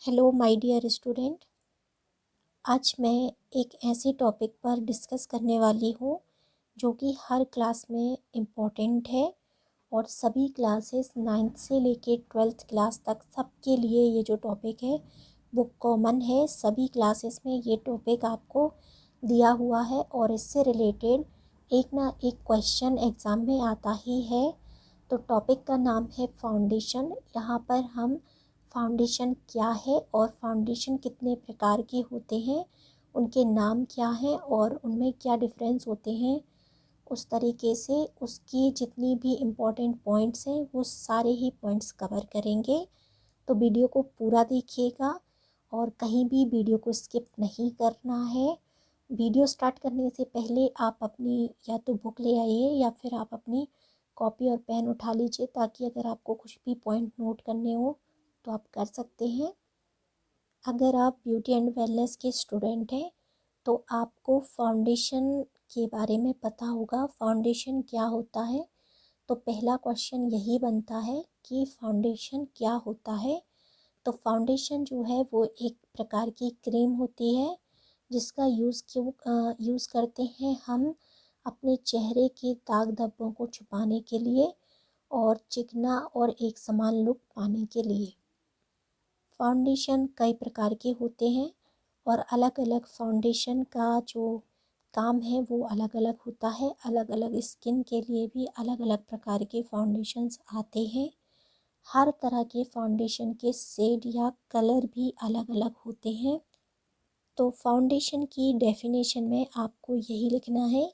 Hello my dear student. आज मैं एक ऐसे टॉपिक पर डिस्कस करने वाली हूँ जो कि हर क्लास में इम्पोर्टेंट है और सभी क्लासेस 9th से लेके 12th क्लास तक सबके लिए ये जो टॉपिक है वो कॉमन है। सभी क्लासेस में ये टॉपिक आपको दिया हुआ है और इससे रिलेटेड एक ना एक क्वेश्चन एग्ज़ाम में आता ही है। तो टॉपिक का नाम है फाउंडेशन। यहाँ पर हम फाउंडेशन क्या है और फाउंडेशन कितने प्रकार के होते हैं, उनके नाम क्या हैं और उनमें क्या डिफरेंस होते हैं, उस तरीके से उसकी जितनी भी इम्पोर्टेंट पॉइंट्स हैं वो सारे ही पॉइंट्स कवर करेंगे। तो वीडियो को पूरा देखिएगा और कहीं भी वीडियो को स्किप नहीं करना है। वीडियो स्टार्ट करने से पहले आप अपनी या तो बुक ले आइए या फिर आप अपनी कॉपी और पेन उठा लीजिए, ताकि अगर आपको कुछ भी पॉइंट नोट करने हो तो आप कर सकते हैं। अगर आप ब्यूटी एंड वेलनेस के स्टूडेंट हैं तो आपको फाउंडेशन के बारे में पता होगा, फाउंडेशन क्या होता है। तो पहला क्वेश्चन यही बनता है कि फाउंडेशन क्या होता है। तो फाउंडेशन जो है वो एक प्रकार की क्रीम होती है जिसका यूज़ करते हैं हम अपने चेहरे के दाग धब्बों को छुपाने के लिए और चिकना और एक समान लुक पाने के लिए। फाउंडेशन कई प्रकार के होते हैं और अलग अलग फाउंडेशन का जो काम है वो अलग अलग होता है। अलग अलग स्किन के लिए भी अलग अलग प्रकार के फाउंडेशंस आते हैं। हर तरह के फाउंडेशन के शेड या कलर भी अलग अलग होते हैं। तो फाउंडेशन की डेफिनेशन में आपको यही लिखना है,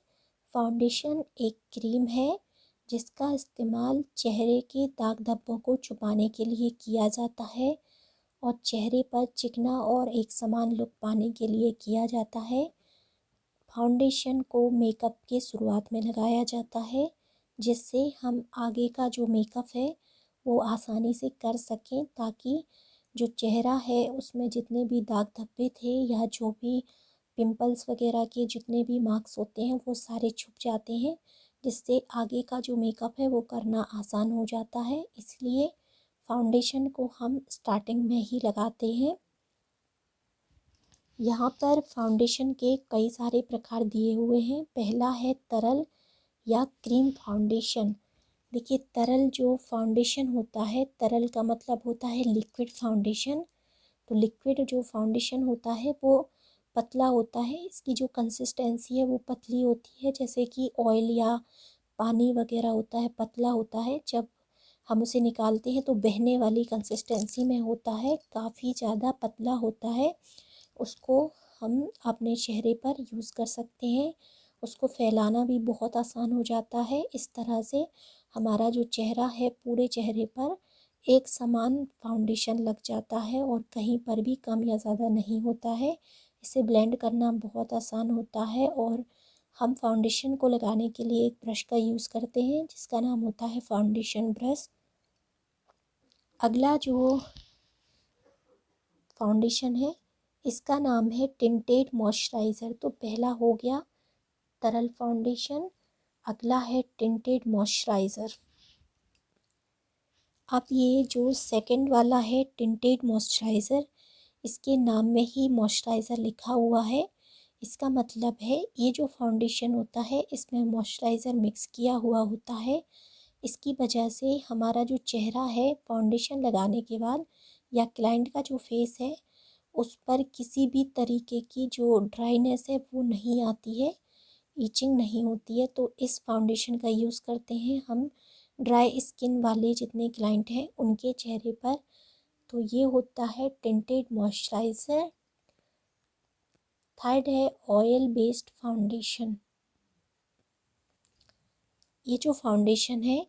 फाउंडेशन एक क्रीम है जिसका इस्तेमाल चेहरे के दाग धब्बों को छुपाने के लिए किया जाता है और चेहरे पर चिकना और एक समान लुक पाने के लिए किया जाता है। फाउंडेशन को मेकअप के शुरुआत में लगाया जाता है जिससे हम आगे का जो मेकअप है वो आसानी से कर सकें, ताकि जो चेहरा है उसमें जितने भी दाग धब्बे थे या जो भी पिंपल्स वगैरह के जितने भी मार्क्स होते हैं वो सारे छुप जाते हैं, जिससे आगे का जो मेकअप है वो करना आसान हो जाता है। इसलिए फाउंडेशन को हम स्टार्टिंग में ही लगाते हैं। यहाँ पर फाउंडेशन के कई सारे प्रकार दिए हुए हैं। पहला है तरल या क्रीम फाउंडेशन। देखिए, तरल जो फाउंडेशन होता है, तरल का मतलब होता है लिक्विड फाउंडेशन। तो लिक्विड जो फाउंडेशन होता है वो पतला होता है, इसकी जो कंसिस्टेंसी है वो पतली होती है, जैसे कि ऑयल या पानी वगैरह होता है, पतला होता है। जब हम उसे निकालते हैं तो बहने वाली कंसिस्टेंसी में होता है, काफ़ी ज़्यादा पतला होता है। उसको हम अपने चेहरे पर यूज़ कर सकते हैं। उसको फैलाना भी बहुत आसान हो जाता है। इस तरह से हमारा जो चेहरा है पूरे चेहरे पर एक समान फाउंडेशन लग जाता है और कहीं पर भी कम या ज़्यादा नहीं होता है। इसे ब्लेंड करना बहुत आसान होता है और हम फाउंडेशन को लगाने के लिए एक ब्रश का यूज़ करते हैं जिसका नाम होता है फाउंडेशन ब्रश। अगला जो फाउंडेशन है इसका नाम है टिंटेड मॉइस्चराइज़र। तो पहला हो गया तरल फाउंडेशन, अगला है टिंटेड मॉइस्चराइज़र। अब ये जो सेकंड वाला है टिंटेड मॉइस्चराइज़र, इसके नाम में ही मॉइस्चराइज़र लिखा हुआ है। इसका मतलब है ये जो फाउंडेशन होता है इसमें मॉइस्चराइज़र मिक्स किया हुआ होता है। इसकी वजह से हमारा जो चेहरा है फाउंडेशन लगाने के बाद या क्लाइंट का जो फेस है उस पर किसी भी तरीके की जो ड्राइनेस है वो नहीं आती है, ईचिंग नहीं होती है। तो इस फाउंडेशन का यूज़ करते हैं हम ड्राई स्किन वाले जितने क्लाइंट हैं उनके चेहरे पर। तो ये होता है टिंटेड मॉइस्चराइज़र। थर्ड है ऑयल बेस्ड फाउंडेशन। ये जो फाउंडेशन है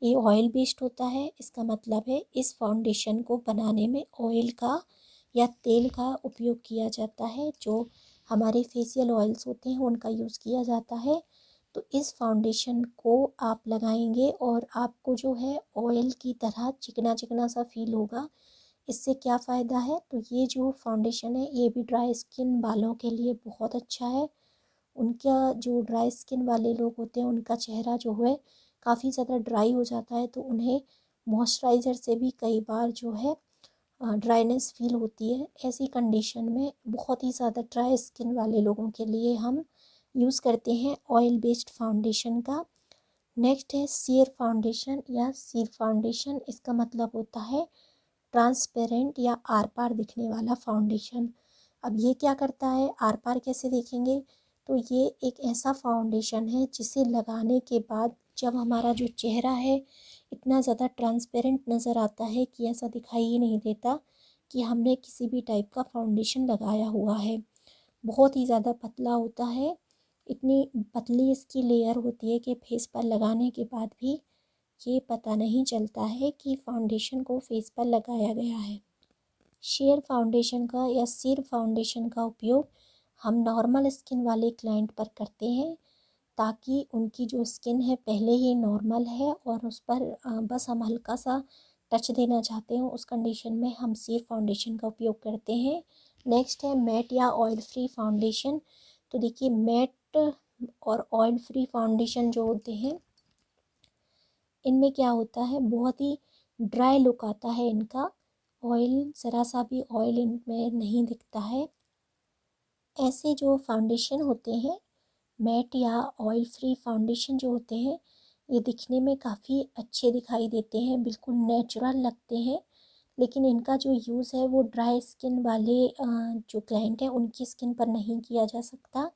ये ऑयल बेस्ड होता है। इसका मतलब है इस फाउंडेशन को बनाने में ऑयल का या तेल का उपयोग किया जाता है। जो हमारे फेशियल ऑयल्स होते हैं उनका यूज़ किया जाता है। तो इस फाउंडेशन को आप लगाएंगे और आपको जो है ऑयल की तरह चिकना चिकना सा फील होगा। इससे क्या फ़ायदा है, तो ये जो फाउंडेशन है ये भी ड्राई स्किन वालों के लिए बहुत अच्छा है। उनका जो ड्राई स्किन वाले लोग होते हैं उनका चेहरा जो है काफ़ी ज़्यादा ड्राई हो जाता है, तो उन्हें मॉइस्चराइज़र से भी कई बार जो है ड्राइनेस फील होती है, ऐसी कंडीशन में बहुत ही ज़्यादा ड्राई स्किन वाले लोगों के लिए हम यूज़ करते हैं ऑयल बेस्ड फाउंडेशन का। नेक्स्ट है सीयर फाउंडेशन या सीर फाउंडेशन। इसका मतलब होता है ट्रांसपेरेंट या आर पार दिखने वाला फाउंडेशन। अब ये क्या करता है, आर पार कैसे देखेंगे, तो ये एक ऐसा फाउंडेशन है जिसे लगाने के बाद जब हमारा जो चेहरा है इतना ज़्यादा ट्रांसपेरेंट नज़र आता है कि ऐसा दिखाई ही नहीं देता कि हमने किसी भी टाइप का फाउंडेशन लगाया हुआ है। बहुत ही ज़्यादा पतला होता है, इतनी पतली इसकी लेयर होती है कि फेस पर लगाने के बाद भी ये पता नहीं चलता है कि फाउंडेशन को फेस पर लगाया गया है। शेयर फाउंडेशन का या सिर फाउंडेशन का उपयोग हम नॉर्मल स्किन वाले क्लाइंट पर करते हैं, ताकि उनकी जो स्किन है पहले ही नॉर्मल है और उस पर बस हम हल्का सा टच देना चाहते हो, उस कंडीशन में हम सिर फाउंडेशन का उपयोग करते हैं। नेक्स्ट है मैट या ऑयल फ्री फाउंडेशन। तो देखिए मैट और ऑयल फ्री फाउंडेशन जो होते हैं, इनमें क्या होता है, बहुत ही ड्राई लुक आता है इनका, ऑयल ज़रा सा भी ऑयल इनमें नहीं दिखता है। ऐसे जो फाउंडेशन होते हैं मैट या ऑयल फ्री फाउंडेशन जो होते हैं, ये दिखने में काफ़ी अच्छे दिखाई देते हैं, बिल्कुल नेचुरल लगते हैं। लेकिन इनका जो यूज़ है वो ड्राई स्किन वाले जो क्लाइंट हैं उनकी स्किन पर नहीं किया जा सकता,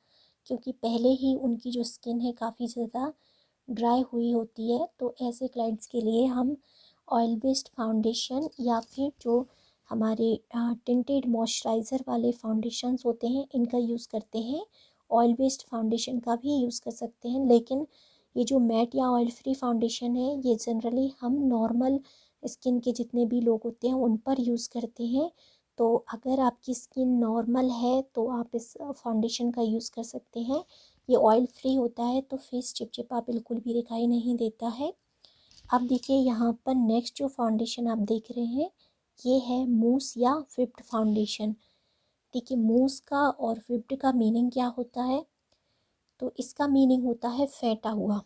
क्योंकि पहले ही उनकी जो स्किन है काफ़ी ज़्यादा ड्राई हुई होती है। तो ऐसे क्लाइंट्स के लिए हम ऑयल बेस्ड फाउंडेशन या फिर जो हमारे टिंटेड मॉइस्चराइज़र वाले फाउंडेशंस होते हैं इनका यूज़ करते हैं। ऑयल बेस्ड फाउंडेशन का भी यूज़ कर सकते हैं, लेकिन ये जो मैट या ऑयल फ्री फाउंडेशन है ये जनरली हम नॉर्मल स्किन के जितने भी लोग होते हैं उन पर यूज़ करते हैं। तो अगर आपकी स्किन नॉर्मल है तो आप इस फाउंडेशन का यूज़ कर सकते हैं। ये ऑयल फ्री होता है तो फेस चिपचिपा बिल्कुल भी दिखाई नहीं देता है। अब देखिए यहाँ पर नेक्स्ट जो फाउंडेशन आप देख रहे हैं ये है मूस या व्हिप्ड फाउंडेशन। देखिए मूस का और व्हिप्ड का मीनिंग क्या होता है, तो इसका मीनिंग होता है फेंटा हुआ।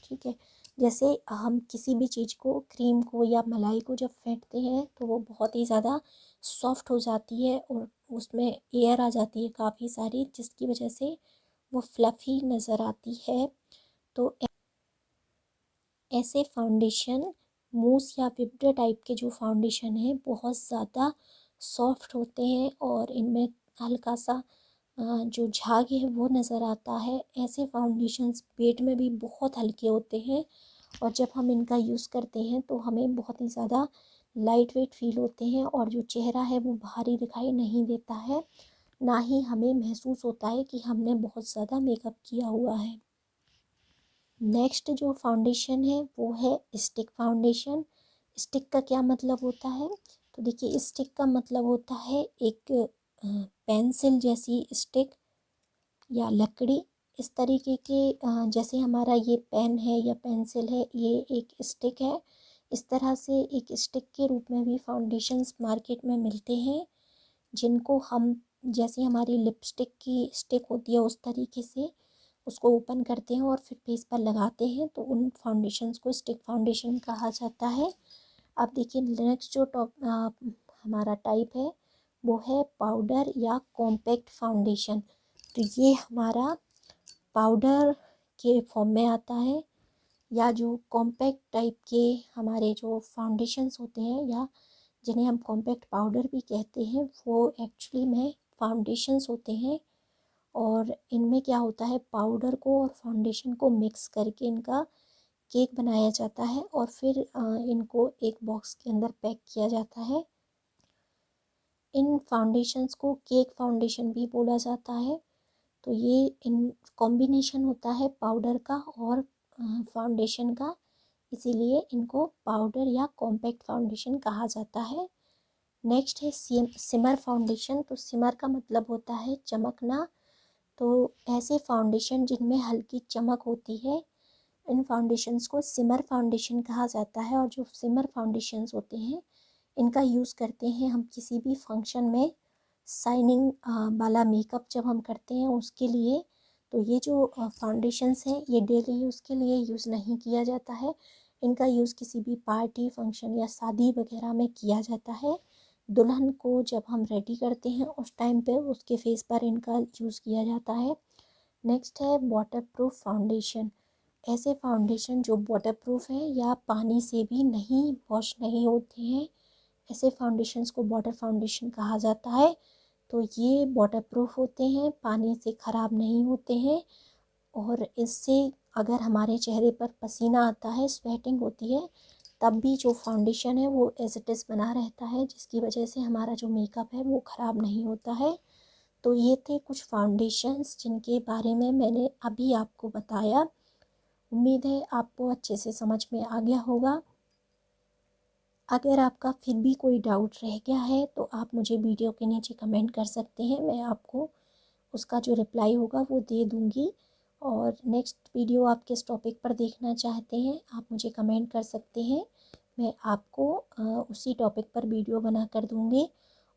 ठीक है, जैसे हम किसी भी चीज़ को, क्रीम को या मलाई को जब फेंटते हैं तो वो बहुत ही ज़्यादा सॉफ्ट हो जाती है और उसमें एयर आ जाती है काफ़ी सारी, जिसकी वजह से वो फ्लफ़ी नज़र आती है। तो ऐसे फाउंडेशन मूस या व्हिप्ड टाइप के जो फाउंडेशन है बहुत ज़्यादा सॉफ्ट होते हैं और इनमें हल्का सा जो झाग है वो नज़र आता है। ऐसे फाउंडेशंस पेट में भी बहुत हल्के होते हैं और जब हम इनका यूज़ करते हैं तो हमें बहुत ही ज़्यादा लाइट वेट फील होते हैं और जो चेहरा है वो भारी दिखाई नहीं देता है, ना ही हमें महसूस होता है कि हमने बहुत ज़्यादा मेकअप किया हुआ है। नेक्स्ट जो फाउंडेशन है वो है स्टिक फाउंडेशन। स्टिक का क्या मतलब होता है, तो देखिए स्टिक का मतलब होता है एक पेंसिल जैसी स्टिक या लकड़ी, इस तरीके के जैसे हमारा ये पेन है या पेंसिल है ये एक स्टिक है, इस तरह से एक स्टिक के रूप में भी फाउंडेशंस मार्केट में मिलते हैं, जिनको हम जैसे हमारी लिपस्टिक की स्टिक होती है उस तरीके से उसको ओपन करते हैं और फिर फेस पर लगाते हैं, तो उन फाउंडेशंस को स्टिक फाउंडेशन कहा जाता है। अब देखिए नेक्स्ट जो हमारा टाइप है वो है पाउडर या कॉम्पैक्ट फाउंडेशन। तो ये हमारा पाउडर के फॉर्म में आता है, या जो कॉम्पैक्ट टाइप के हमारे जो फाउंडेशंस होते हैं या जिन्हें हम कॉम्पैक्ट पाउडर भी कहते हैं, वो एक्चुअली में फाउंडेशंस होते हैं। और इनमें क्या होता है, पाउडर को और फाउंडेशन को मिक्स करके इनका केक बनाया जाता है और फिर इनको एक बॉक्स के अंदर पैक किया जाता है। इन फाउंडेशंस को केक फाउंडेशन भी बोला जाता है। तो ये इन कॉम्बिनेशन होता है पाउडर का और फाउंडेशन का, इसीलिए इनको पाउडर या कॉम्पैक्ट फाउंडेशन कहा जाता है। नेक्स्ट है सिमर फाउंडेशन। तो सिमर का मतलब होता है चमकना। तो ऐसे फाउंडेशन जिनमें हल्की चमक होती है इन फाउंडेशंस को सिमर फाउंडेशन कहा जाता है। और जो सिमर फाउंडेशंस होते हैं इनका यूज़ करते हैं हम किसी भी फंक्शन में शाइनिंग वाला मेकअप जब हम करते हैं उसके लिए। तो ये जो फाउंडेशंस हैं ये डेली यूज़ के लिए यूज़ नहीं किया जाता है, इनका यूज़ किसी भी पार्टी फंक्शन या शादी वगैरह में किया जाता है, दुल्हन को जब हम रेडी करते हैं उस टाइम पे उसके फेस पर इनका यूज़ किया जाता है। नेक्स्ट है वाटर प्रूफ फाउंडेशन। ऐसे फाउंडेशन जो वाटर प्रूफ हैं या पानी से भी नहीं वॉश नहीं होते हैं, ऐसे फाउंडेशंस को वाटर फाउंडेशन कहा जाता है। तो ये वाटर प्रूफ होते हैं, पानी से ख़राब नहीं होते हैं, और इससे अगर हमारे चेहरे पर पसीना आता है, स्वेटिंग होती है, तब भी जो फाउंडेशन है वो एज इट इज़ बना रहता है, जिसकी वजह से हमारा जो मेकअप है वो ख़राब नहीं होता है। तो ये थे कुछ फाउंडेशंस जिनके बारे में मैंने अभी आपको बताया। उम्मीद है आपको अच्छे से समझ में आ गया होगा। अगर आपका फिर भी कोई डाउट रह गया है तो आप मुझे वीडियो के नीचे कमेंट कर सकते हैं, मैं आपको उसका जो रिप्लाई होगा वो दे दूँगी। और नेक्स्ट वीडियो आप किस टॉपिक पर देखना चाहते हैं आप मुझे कमेंट कर सकते हैं, मैं आपको उसी टॉपिक पर वीडियो बना कर दूँगी।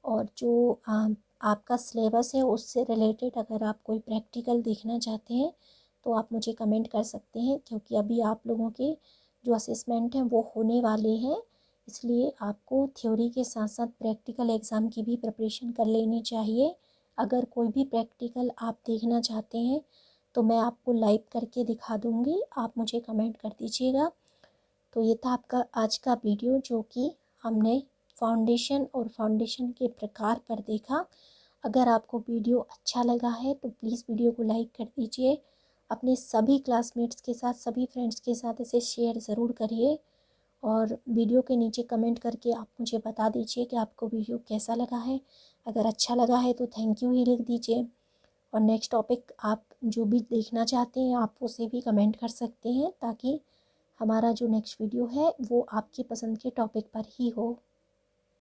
और जो आपका सिलेबस है उससे रिलेटेड अगर आप कोई प्रैक्टिकल देखना चाहते हैं तो आप मुझे कमेंट कर सकते हैं, क्योंकि अभी आप लोगों के जो असेसमेंट हैं वो होने वाले हैं, इसलिए आपको थ्योरी के साथ साथ प्रैक्टिकल एग्ज़ाम की भी प्रिपरेशन कर लेनी चाहिए। अगर कोई भी प्रैक्टिकल आप देखना चाहते हैं तो मैं आपको लाइव करके दिखा दूँगी, आप मुझे कमेंट कर दीजिएगा। तो ये था आपका आज का वीडियो, जो कि हमने फाउंडेशन और फाउंडेशन के प्रकार पर देखा। अगर आपको वीडियो अच्छा लगा है तो प्लीज़ वीडियो को लाइक कर दीजिए, अपने सभी क्लासमेट्स के साथ, सभी फ्रेंड्स के साथ इसे शेयर ज़रूर करिए, और वीडियो के नीचे कमेंट करके आप मुझे बता दीजिए कि आपको वीडियो कैसा लगा है। अगर अच्छा लगा है तो थैंक यू ही लिख दीजिए, और नेक्स्ट टॉपिक आप जो भी देखना चाहते हैं आप उसे भी कमेंट कर सकते हैं, ताकि हमारा जो नेक्स्ट वीडियो है वो आपकी पसंद के टॉपिक पर ही हो।